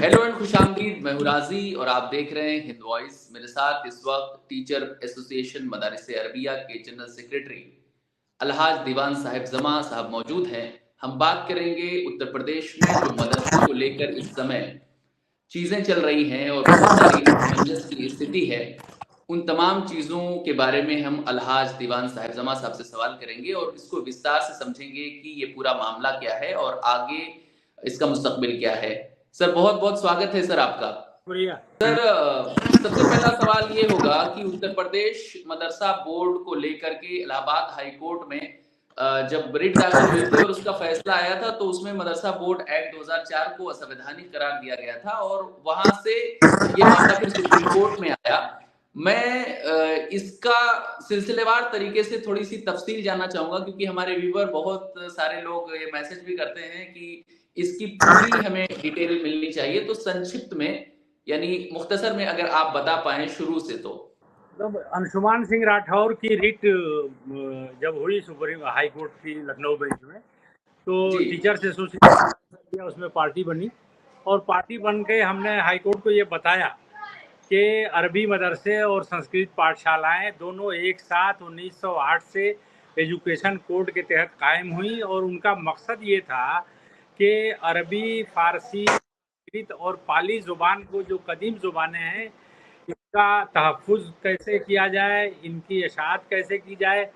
Hello and खुशामदीद। मैं हूं राजी और आप देख रहे हैं हिंद वॉइस। मेरे साथ इस वक्त टीचर एसोसिएशन मदारिस अरबिया के जनरल सेक्रेटरी अलहाज दीवान साहिब जमा साहब मौजूद हैं। हम बात करेंगे उत्तर प्रदेश में जो मदरसों को लेकर इस समय चीजें चल रही हैं और बहुत सारी असमंजस की स्थिति है। उन तमाम चीजों के बारे में हम अलहाज दीवान साहिब जमा साहब से सवाल करेंगे और इसको विस्तार से समझेंगे कि ये पूरा मामला क्या है और आगे इसका मुस्तकबिल क्या है। सर बहुत बहुत स्वागत है सर आपका। शुक्रिया सर सबसे पहला सवाल ये होगा कि उत्तर प्रदेश मदरसा बोर्ड को लेकर के इलाहाबाद हाई कोर्ट में जब रिट दाखिल हुए थे और उसका फैसला आया था तो उसमें मदरसा बोर्ड एक्ट 2004 को असंवैधानिक करार दिया गया था और वहां से ये मामला फिर सुप्रीम कोर्ट में आया। मैं इसका सिलसिलेवार तरीके से थोड़ी सी तफसील जानना चाहूंगा क्योंकि हमारे व्यूवर बहुत सारे लोग ये मैसेज भी करते हैं कि इसकी पूरी हमें डिटेल मिलनी चाहिए। तो संक्षिप्त में यानी मुख्तसर में अगर आप बता पाएं शुरू से तो। अंशुमान सिंह राठौर की रिट जब हुई सुप्रीम हाई कोर्ट की लखनऊ बेंच में, तो टीचर्स एसोसिएशन उसमें पार्टी बनी और पार्टी बन के हमने हाई कोर्ट को ये बताया कि अरबी मदरसे और संस्कृत पाठशालाएं दोनों एक साथ 1908 से एजुकेशन कोड के तहत कायम हुई और उनका मकसद ये था कि अरबी, फारसी, संस्कृत और पाली ज़ुबान को, जो कदीम ज़ुबानें हैं, इसका तहफ़्फ़ुज़ कैसे किया जाए, इनकी इशाअत कैसे की जाए,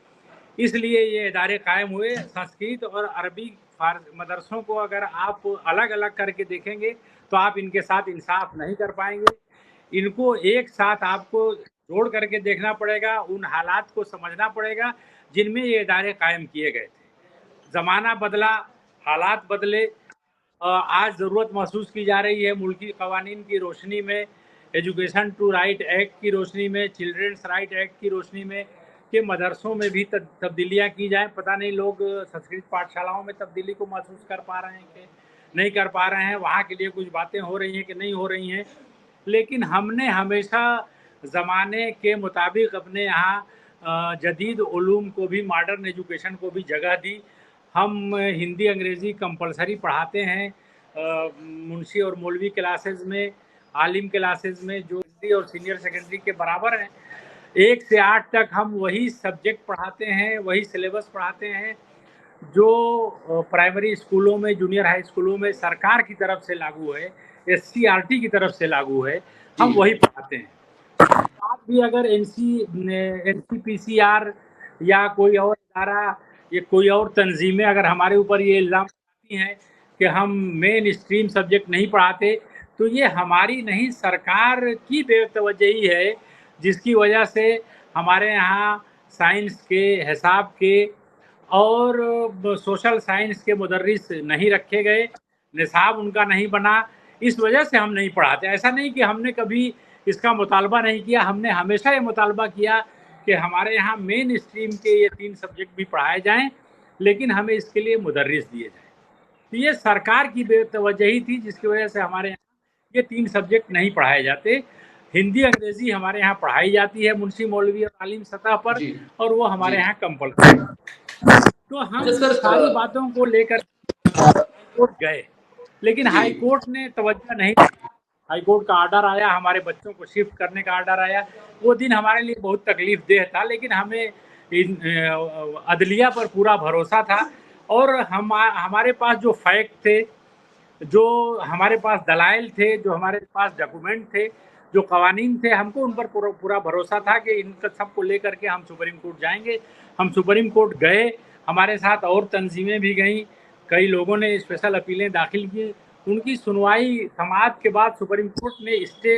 इसलिए ये इदारे कायम हुए। संस्कृत और अरबी मदरसों को अगर आप अलग अलग करके देखेंगे तो आप इनके साथ इंसाफ नहीं कर पाएंगे। इनको एक साथ आपको जोड़ करके देखना पड़ेगा, उन हालात को समझना पड़ेगा जिनमें ये इदारे कायम किए गए थे। ज़माना बदला, हालात बदले, आज ज़रूरत महसूस की जा रही है मुल्की कवानीन की रोशनी में, एजुकेशन टू राइट एक्ट की रोशनी में, चिल्ड्रंस राइट एक्ट की रोशनी में, कि मदरसों में भी तब्दीलियाँ की जाएं। पता नहीं लोग संस्कृत पाठशालाओं में तब्दीली को महसूस कर पा रहे हैं कि नहीं कर पा रहे हैं, वहाँ के लिए कुछ बातें हो रही हैं कि नहीं हो रही हैं। लेकिन हमने हमेशा ज़माने के मुताबिक अपने यहाँ जदीद उलूम को भी, मॉडर्न एजुकेशन को भी जगह दी। हम हिंदी अंग्रेज़ी कंपलसरी पढ़ाते हैं मुंशी और मौलवी क्लासेस में, आलिम क्लासेस में, जो हिंदी और सीनियर सेकेंडरी के बराबर हैं। 1 से 8 तक हम वही सब्जेक्ट पढ़ाते हैं, वही सिलेबस पढ़ाते हैं जो प्राइमरी स्कूलों में, जूनियर हाई स्कूलों में सरकार की तरफ से लागू है, SCRT की तरफ से लागू है, हम वही पढ़ाते हैं। आप भी अगर NCPCR या कोई और इदारा या कोई और तंजीमें अगर हमारे ऊपर ये इल्ज़ाम लगाती हैं कि हम मेन स्ट्रीम सब्जेक्ट नहीं पढ़ाते, तो ये हमारी नहीं, सरकार की बेतवजही है, जिसकी वजह से हमारे यहाँ साइंस के, हिसाब के और सोशल साइंस के मुदर्रिस नहीं रखे गए, निसाब उनका नहीं बना। इस वजह से हम नहीं पढ़ाते। ऐसा नहीं कि हमने कभी इसका मुतालबा नहीं किया, हमने हमेशा ये मुतालबा किया कि हमारे यहाँ मेन स्ट्रीम के ये 3 सब्जेक्ट भी पढ़ाए जाएं, लेकिन हमें इसके लिए मुदर्रिस दिए जाएं। तो ये सरकार की बेतवजही थी जिसकी वजह से हमारे यहाँ ये 3 सब्जेक्ट नहीं पढ़ाए जाते। हिंदी अंग्रेजी हमारे यहाँ पढ़ाई जाती है मुंशी मौलवी और आलिम सतह पर, और वो हमारे यहाँ कंपल्सरी। तो हम सारी बातों को लेकर कोर्ट गए, लेकिन हाई कोर्ट ने तवज्जो नहीं दी। हाई कोर्ट का आर्डर आया, हमारे बच्चों को शिफ्ट करने का आर्डर आया। वो दिन हमारे लिए बहुत तकलीफ देह था, लेकिन हमें अदलिया पर पूरा भरोसा था और हमारे पास जो फैक्ट थे, जो हमारे पास दलाइल थे, जो हमारे पास डॉक्यूमेंट थे, जो कवानीन थे, हमको उन पर पूरा भरोसा था कि इनका सबको लेकर के हम सुप्रीम कोर्ट जाएंगे। हम सुप्रीम कोर्ट गए, हमारे साथ और तंजीमें भी गईं, कई लोगों ने स्पेशल अपीलें दाखिल की। उनकी सुनवाई समाअत के बाद सुप्रीम कोर्ट ने स्टे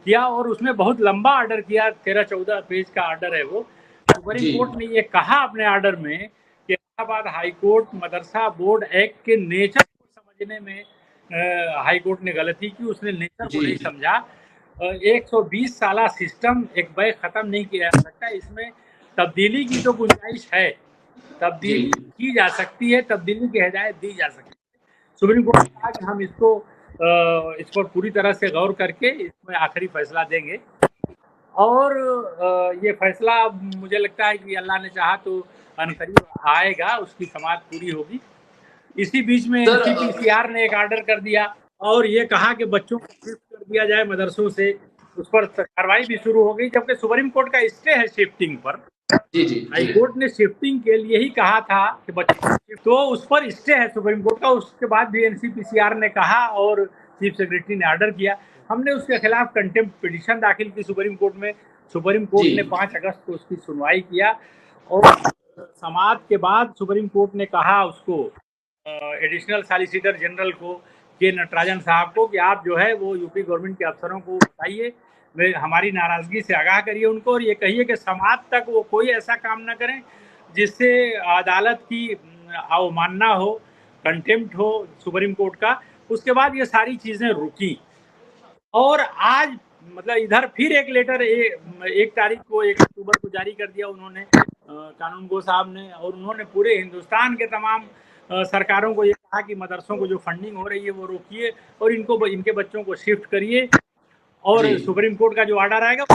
किया और उसमें बहुत लंबा ऑर्डर किया, 13-14 पेज का ऑर्डर है वो। सुप्रीम कोर्ट ने ये कहा अपने ऑर्डर में कि इलाहाबाद हाई कोर्ट मदरसा बोर्ड एक्ट के नेचर को समझने में हाई कोर्ट ने गलती की, उसने नेचर को नहीं समझा। 120 साल सिस्टम एक बैग ख़त्म नहीं किया जा सकता, इसमें तब्दीली की तो गुंजाइश है, तब्दीली की जा सकती है, तब्दीली की हिदायत दी जा सकती है। सुप्रीम कोर्ट ने कहा कि हम इसको इस पर पूरी तरह से गौर करके इसमें आखिरी फैसला देंगे और ये फैसला मुझे लगता है कि अल्लाह ने चाहा तो अनकरीब आएगा, उसकी समाअत पूरी होगी। इसी बीच में NCPCR ने एक ऑर्डर कर दिया और ये कहा कि बच्चों को शिफ्ट कर दिया जाए मदरसों से, उस पर कार्रवाई भी शुरू हो गई, जबकि सुप्रीम कोर्ट का स्टे है शिफ्टिंग पर। जी जी हाई जी कोर्ट ने शिफ्टिंग के लिए ही कहा था कि बच्चों तो उस पर स्टे है सुप्रीम कोर्ट का। उसके बाद भी एनसीपीसीआर ने कहा और चीफ सेक्रेटरी ने ऑर्डर किया। हमने उसके खिलाफ कंटेम्प्ट पिटीशन दाखिल की सुप्रीम कोर्ट में। सुप्रीम कोर्ट ने जी 5 अगस्त को उसकी सुनवाई किया और समाप्त के बाद सुप्रीम कोर्ट ने कहा उसको, एडिशनल सॉलिसिटर जनरल को, के नटराजन साहब को, कि आप जो है वो यूपी गवर्नमेंट के अफसरों को बताइए, हमारी नाराजगी से आगाह करिए उनको, और ये कहिए कि समाप्त तक वो कोई ऐसा काम ना करें जिससे अदालत की अवमानना हो, कंटेम्प्ट हो सुप्रीम कोर्ट का। उसके बाद ये सारी चीजें रुकी और आज मतलब इधर फिर एक लेटर 1 तारीख को, 1 अक्टूबर को जारी कर दिया उन्होंने, कानून गो साहब ने, और उन्होंने पूरे हिंदुस्तान के तमाम सरकारों को ये कहा कि मदरसों को जो फंडिंग हो रही है वो रोकिए और इनके बच्चों को शिफ्ट करिए, जी और सुप्रीम कोर्ट का जो ऑर्डर आएगा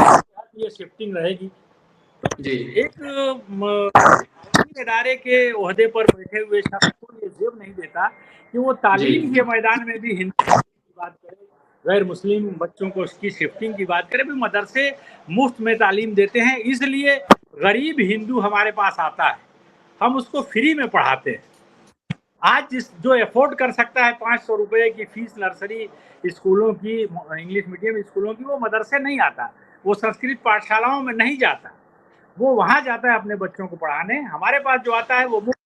ये शिफ्टिंग रहेगी। जी एक इदारे के ओहदे पर बैठे हुए शख्स को ये जेब नहीं देता कि वो जी तालीम के मैदान में भी हिंदू की बात करे, गैर मुस्लिम बच्चों को उसकी शिफ्टिंग की बात करें। भी मदरसे मुफ्त में तालीम देते हैं, इसलिए गरीब हिंदू हमारे पास आता है, हम उसको फ्री में पढ़ाते हैं। आज जो अफोर्ड कर सकता है 500 रुपए की फीस नर्सरी स्कूलों की, इंग्लिश मीडियम स्कूलों की, वो मदरसे नहीं आता, वो संस्कृत पाठशालाओं में नहीं जाता, वो वहां जाता है अपने बच्चों को पढ़ाने। हमारे पास जो आता है वो मुफ्त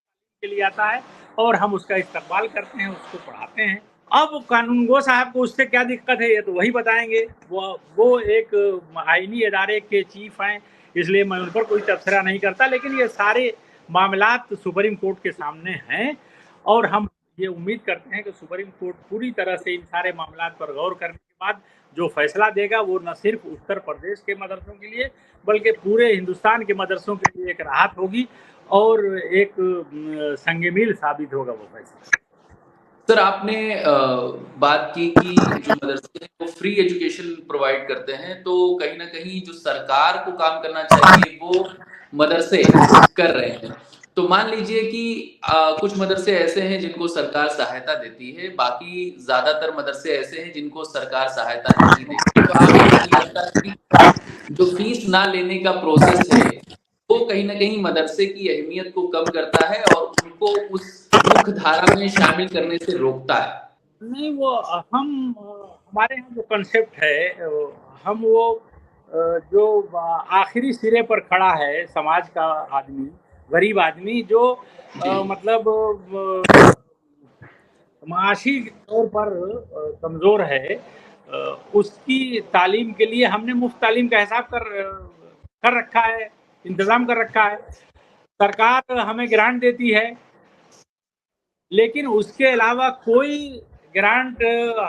के लिए आता है और हम उसका इस्तेमाल करते हैं, उसको पढ़ाते हैं। अब कानून गो साहब को उससे क्या दिक्कत है ये तो वही बताएंगे। वो एक आईनी इदारे के चीफ हैं, इसलिए मैं उन पर कोई तबसरा नहीं करता, लेकिन ये सारे मामलात सुप्रीम कोर्ट के सामने हैं और हम ये उम्मीद करते हैं कि सुप्रीम कोर्ट पूरी तरह से इन सारे मामलात पर गौर करने के बाद जो फैसला देगा वो न सिर्फ उत्तर प्रदेश के मदरसों के लिए बल्कि पूरे हिंदुस्तान के मदरसों के लिए एक राहत होगी और एक संग-मील साबित होगा वो फैसला। सर, आपने बात की कि जो मदरसे हैं वो फ्री एजुकेशन प्रोवाइड करते हैं, तो कहीं न कहीं जो सरकार को काम करना चाहिए वो मदरसे कर रहे हैं। तो मान लीजिए कि कुछ मदरसे ऐसे हैं जिनको सरकार सहायता देती है, बाकी ज़्यादातर मदरसे ऐसे हैं जिनको सरकार सहायता नहीं देती। तो आपको नहीं लगता कि जो फीस ना लेने का प्रोसेस है, वो कहीं न कहीं मदरसे की अहमियत को कम करता है और उनको उस मुख्य धारा में शामिल करने से रोकता है? नहीं, वो हमारे यहाँ जो कंसेप्ट है, हम वो जो आखिरी सिरे पर खड़ा है समाज का आदमी, गरीब आदमी जो जी। मतलब माशी तौर पर कमज़ोर है, उसकी तालीम के लिए हमने मुफ्त तालीम का हिसाब कर रखा है, इंतज़ाम कर रखा है। सरकार हमें ग्रांट देती है, लेकिन उसके अलावा कोई ग्रांट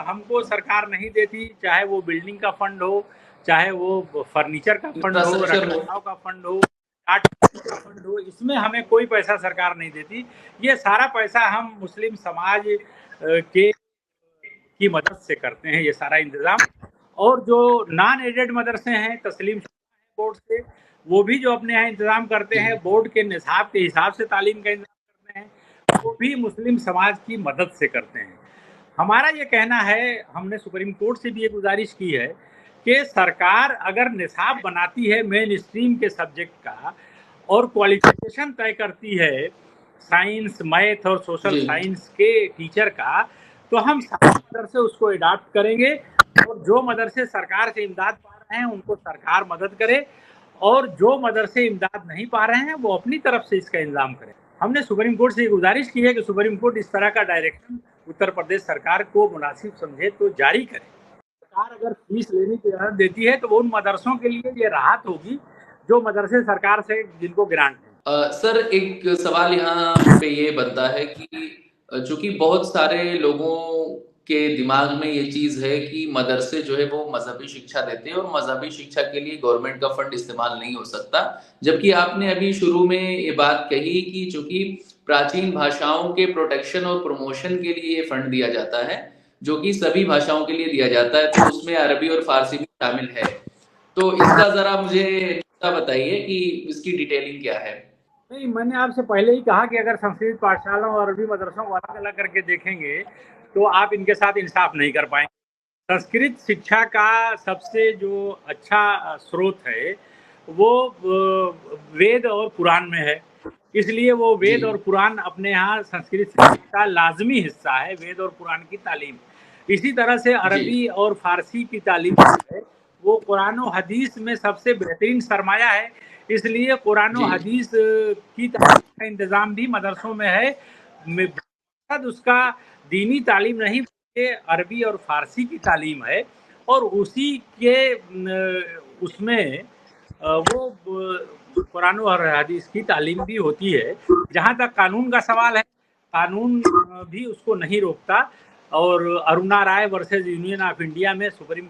हमको सरकार नहीं देती, चाहे वो बिल्डिंग का फंड हो, चाहे वो फर्नीचर का फंड हो, इंफ्रास्ट्रक्चर हो। रखरखाव का फंड हो, का फंड हो, इसमें हमें कोई पैसा सरकार नहीं देती। ये सारा पैसा हम मुस्लिम समाज के की मदद से करते हैं ये सारा इंतज़ाम। और जो नॉन एडेड मदरसे हैं, तस्लीम बोर्ड से, वो भी जो अपने यहाँ इंतज़ाम करते जी। हैं, बोर्ड के निसाब के हिसाब से तालीम का इंतज़ाम करते हैं, वो भी मुस्लिम समाज की मदद से करते हैं। हमारा ये कहना है, हमने सुप्रीम कोर्ट से भी ये गुजारिश की है कि सरकार अगर निसाब बनाती है मेन स्ट्रीम के सब्जेक्ट का और क्वालिफिकेशन तय करती है साइंस, मैथ और सोशल जी। साइंस के टीचर का, तो हम सारे मदरसे उसको अडॉप्ट करेंगे और जो मदरसे सरकार से इमदाद पा रहे हैं उनको सरकार मदद करे और जो मदरसे इमदाद नहीं पा रहे हैं वो अपनी तरफ से इसका इंतजाम करें। हमने सुप्रीम कोर्ट से गुजारिश की है कि सुप्रीम कोर्ट इस तरह का डायरेक्शन उत्तर प्रदेश सरकार को मुनासिब समझे तो जारी करे। सरकार अगर फीस लेने की इजाजत देती है तो वो उन मदरसों के लिए ये राहत होगी जो मदरसे सरकार से जिनको ग्रांट है। सर, एक सवाल यहाँ पे ये बनता है कि चूँकि बहुत सारे लोगों के दिमाग में ये चीज़ है कि मदरसे जो है वो मज़हबी शिक्षा देते हैं और मज़हबी शिक्षा के लिए गवर्नमेंट का फंड इस्तेमाल नहीं हो सकता। जबकि आपने अभी शुरू में ये बात कही कि चूँकि प्राचीन भाषाओं के प्रोटेक्शन और प्रमोशन के लिए ये फंड दिया जाता है, जो कि सभी भाषाओं के लिए दिया जाता है, तो उसमें अरबी और फ़ारसी भी शामिल है। तो इसका ज़रा मुझे बताइए कि इसकी डिटेलिंग क्या है? नहीं, मैंने आपसे पहले ही कहा कि अगर संस्कृत पाठशालाओं और अरबी मदरसों को अलग अलग करके देखेंगे तो आप इनके साथ इंसाफ नहीं कर पाएंगे। संस्कृत शिक्षा का सबसे जो अच्छा स्रोत है वो वेद और पुराण में है, इसलिए वो जी वेद और पुराण अपने यहाँ संस्कृत शिक्षा का लाजमी हिस्सा है, वेद और पुराण की तालीम। इसी तरह से जी अरबी और फारसी की तालीम है वो कुरान और हदीस में सबसे बेहतरीन सरमाया है, इसलिए कुरान जी और हदीस की तालीम का इंतज़ाम भी मदरसों में है। उसका दीनी तालीम नहीं बल्कि अरबी और फारसी की तालीम है, और उसी के उसमें वो कुरान और हदीस की तालीम भी होती है। जहाँ तक कानून का सवाल है, कानून भी उसको नहीं रोकता, और अरुणा राय वर्सेस यूनियन ऑफ इंडिया में सुप्रीम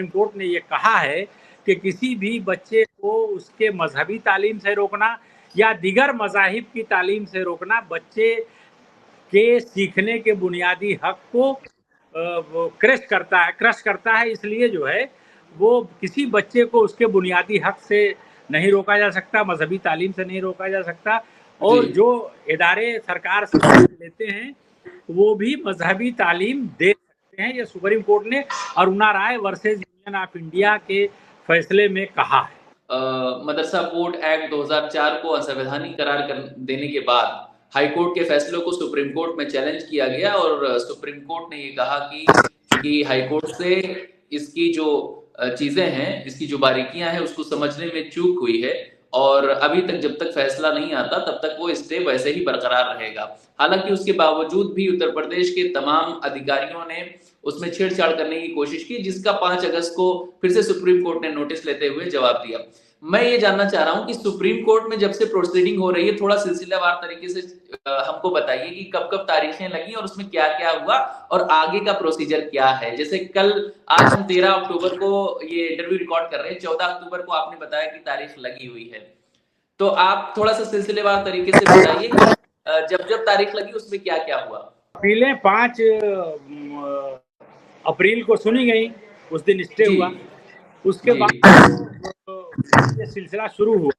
कोर्ट ने ये कहा है कि किसी भी बच्चे को उसके मजहबी तालीम से रोकना या दीगर मज़ाहिब की तालीम से रोकना बच्चे के सीखने के बुनियादी हक को क्रश करता है। इसलिए जो है वो किसी बच्चे को उसके बुनियादी हक से नहीं रोका जा सकता, मजहबी तालीम से नहीं रोका जा सकता, जी और जो इदारे सरकार से लेते हैं वो भी मजहबी तालीम दे सकते हैं। ये सुप्रीम कोर्ट ने अरुणा राय वर्सेस यूनियन ऑफ इंडिया के फैसले में कहा है। मदरसा बोर्ड एक्ट 2004 को असंवैधानिक करार देने के बाद हाईकोर्ट के फैसलों को सुप्रीम कोर्ट में चैलेंज किया गया, और सुप्रीम कोर्ट ने ये कहा कि हाईकोर्ट से इसकी जो चीजें हैं, इसकी जो बारीकियां हैं, उसको समझने में चूक हुई है, और अभी तक जब तक फैसला नहीं आता तब तक वो स्टे वैसे ही बरकरार रहेगा। हालांकि उसके बावजूद भी उत्तर प्रदेश के तमाम अधिकारियों ने उसमें छेड़छाड़ करने की कोशिश की, जिसका 5 अगस्त को फिर से सुप्रीम कोर्ट ने नोटिस लेते हुए जवाब दिया। मैं ये जानना चाह रहा हूं कि सुप्रीम कोर्ट में जब से प्रोसीडिंग हो रही है, थोड़ा सिलसिलावार तरीके से हमको बताइए कि कब कब तारीखें लगी और उसमें क्या क्या हुआ और आगे का प्रोसीजर क्या है। जैसे कल, आज हम 13 अक्टूबर को ये इंटरव्यू रिकॉर्ड कर रहे हैं, 14 अक्टूबर को आपने बताया कि तारीख लगी हुई है, तो आप थोड़ा सा सिलसिलेवार तरीके से बताइए जब जब तारीख लगी उसमें क्या क्या हुआ। अपीलें 5 अप्रैल को सुनी गई, उस दिन स्टे हुआ। उसके बाद ये सिलसिला शुरू हुआ,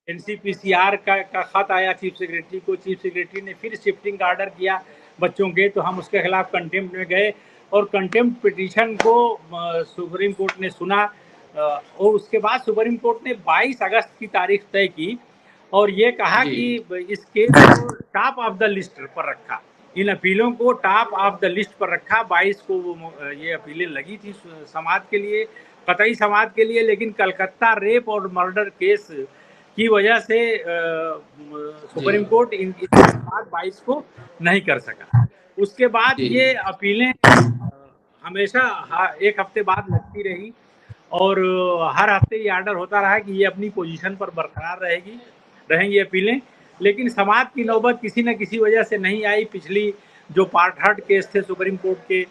एनसीपीसीआर का खत आया चीफ सेक्रेटरी को, चीफ सेक्रेटरी ने फिर शिफ्टिंग का ऑर्डर किया बच्चों के, तो हम उसके खिलाफ कंटेम्प्ट में गए, और कंटेम्प्ट पिटीशन को सुप्रीम कोर्ट ने सुना, और उसके बाद सुप्रीम कोर्ट ने 22 अगस्त की तारीख तय की, और ये कहा कि इस केस को टॉप ऑफ द लिस्ट पर रखा, इन अपीलों को टॉप ऑफ द लिस्ट पर रखा। 22 को ये अपीलें लगी थी समाज के लिए, कतई समाज के लिए, लेकिन कलकत्ता रेप और मर्डर केस की वजह से सुप्रीम कोर्ट इन बात 22 को नहीं कर सका। उसके बाद ये अपीलें हमेशा एक हफ्ते बाद लगती रही, और हर हफ्ते ये ऑर्डर होता रहा कि ये अपनी पोजीशन पर बरकरार रहेंगी अपीलें, लेकिन समाज की नौबत किसी न किसी वजह से नहीं आई। पिछली जो पार्ट हर्ट केस थे सुप्रीम कोर्ट के,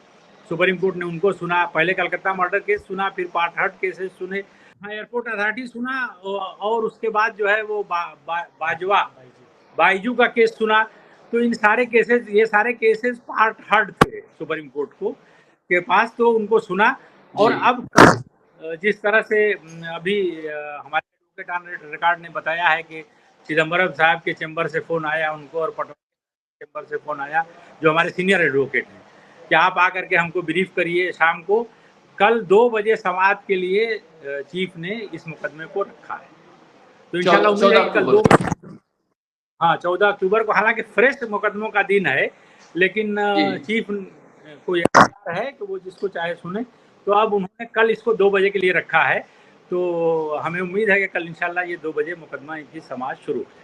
सुप्रीम कोर्ट ने उनको सुना, पहले कलकत्ता मर्डर केस सुना, फिर पार्ट हर्ट केसेस सुने, एयरपोर्ट अथॉरिटी सुना, और उसके बाद जो है वो बाइजू का केस सुना। तो इन सारे केसेस, ये सारे केसेस पार्ट हर्ट थे सुप्रीम कोर्ट को के पास, तो उनको सुना। और अब जिस तरह से अभी हमारे एडवोकेट रिकॉर्ड ने बताया है कि चिदम्बरम साहब के चैम्बर से फ़ोन आया उनको, और पटवारी के चैम्बर से फ़ोन आया जो हमारे सीनियर एडवोकेट हैं, कि आप आकर के हमको ब्रीफ करिए शाम को। कल 2 बजे समाज के लिए चीफ ने इस मुकदमे को रखा है, तो इंशाल्लाह उम्मीद है कल 14 अक्टूबर को, हालांकि फ्रेश मुकदमों का दिन है, लेकिन चीफ को यह है कि वो जिसको चाहे सुने, तो अब उन्होंने कल इसको 2 बजे के लिए रखा है, तो हमें उम्मीद है कि कल इंशाल्लाह ये 2 बजे मुकदमा इनकी समाज शुरू हो जाए।